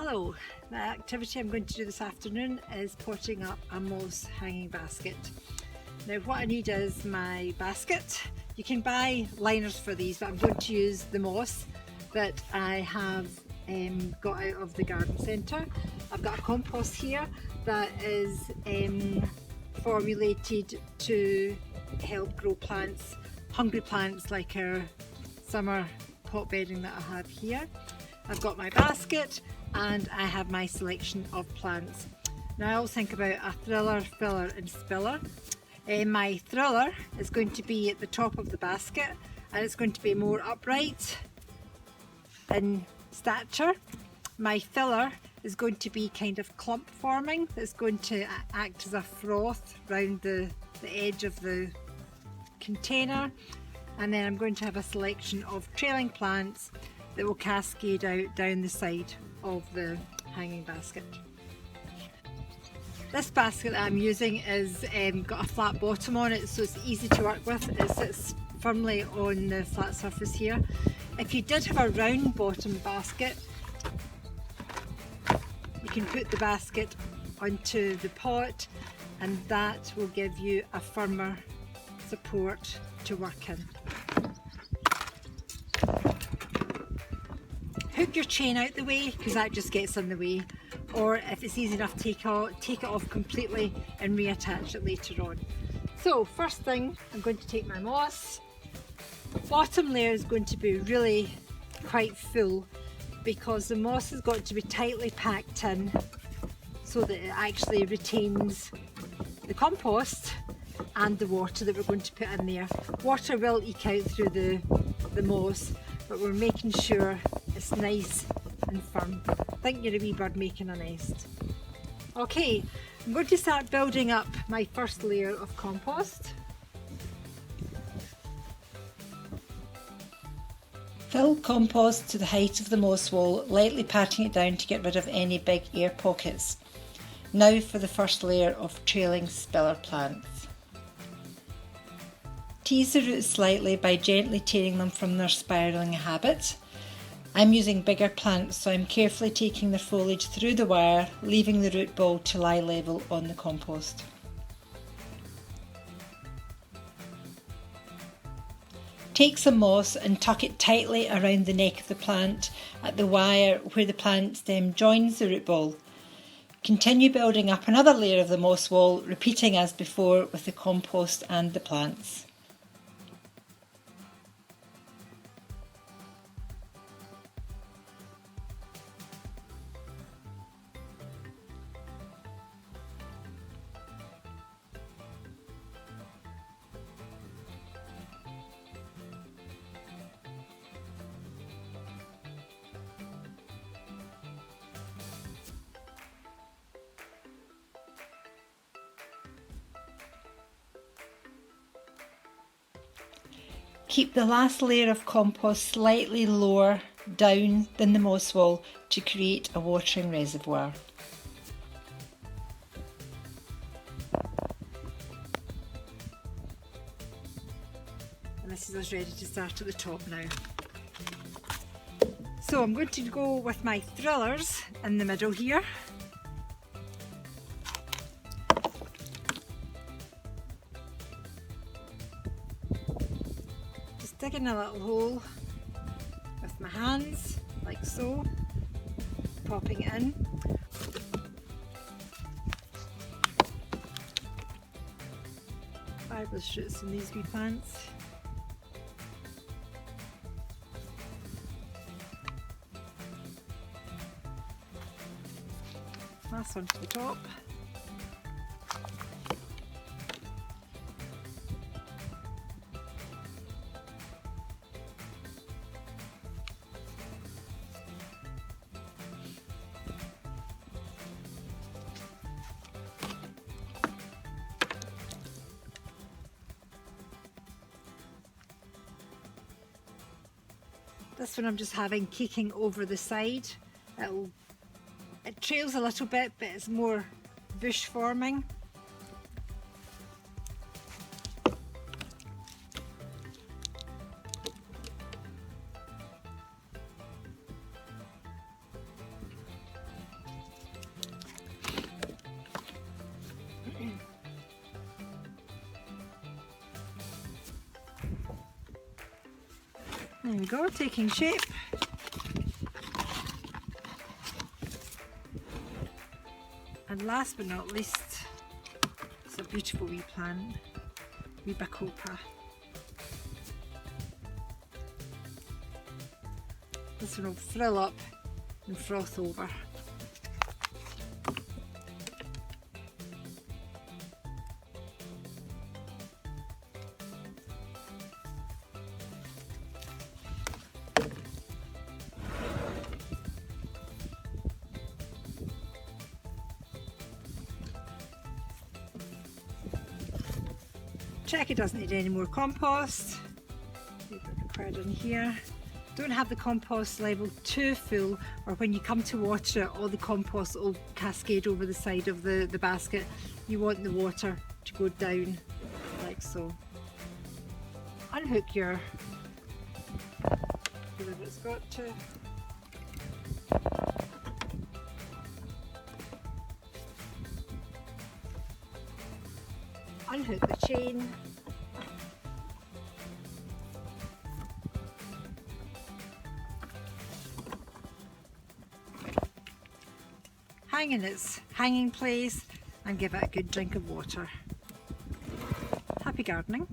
Hello, the activity I'm going to do this afternoon is potting up a moss hanging basket. Now what I need is my basket. You can buy liners for these, but I'm going to use the moss that I have got out of the garden centre. I've got a compost here that is formulated to help grow plants, hungry plants like our summer pot bedding that I have here. I've got my basket and I have my selection of plants. Now I always think about a thriller, filler and spiller. My thriller is going to be at the top of the basket and it's going to be more upright in stature. My filler is going to be kind of clump forming. It's going to act as a froth around the edge of the container. And then I'm going to have a selection of trailing plants that will cascade out down the side of the hanging basket. This basket that I'm using is got a flat bottom on it, so it's easy to work with. It sits firmly on the flat surface here. If you did have a round bottom basket, you can put the basket onto the pot and that will give you a firmer support to work in. Hook your chain out the way because that just gets in the way, or if it's easy enough, take it off completely and reattach it later on. So first thing, I'm going to take my moss. The bottom layer is going to be really quite full because the moss has got to be tightly packed in so that it actually retains the compost and the water that we're going to put in there. Water will eke out through the moss, but we're making sure it's nice and firm. Think you're a wee bird making a nest. Okay, I'm going to start building up my first layer of compost. Fill compost to the height of the moss wall, lightly patting it down to get rid of any big air pockets. Now for the first layer of trailing spiller plants. Tease the roots slightly by gently tearing them from their spiralling habit. I'm using bigger plants, so I'm carefully taking their foliage through the wire, leaving the root ball to lie level on the compost. Take some moss and tuck it tightly around the neck of the plant at the wire where the plant stem joins the root ball. Continue building up another layer of the moss wall, repeating as before with the compost and the plants. Keep the last layer of compost slightly lower down than the moss wall to create a watering reservoir. And this is us ready to start at the top now. So I'm going to go with my thrillers in the middle here. Digging a little hole with my hands, like so, popping it in. Fabulous roots in these wee plants. Last one to the top. This one I'm just having caking over the side. It trails a little bit, but it's more bush forming. There we go, taking shape. And last but not least, it's a beautiful wee plant, wee bacopa. This one will frill up and froth over. Check it doesn't need any more compost. Leave it required in here. Don't have the compost level too full, or when you come to water it, all the compost will cascade over the side of the basket. You want the water to go down like so. Unhook your, whatever it's got to. Unhook the chain. Hang in its hanging place and give it a good drink of water. Happy gardening.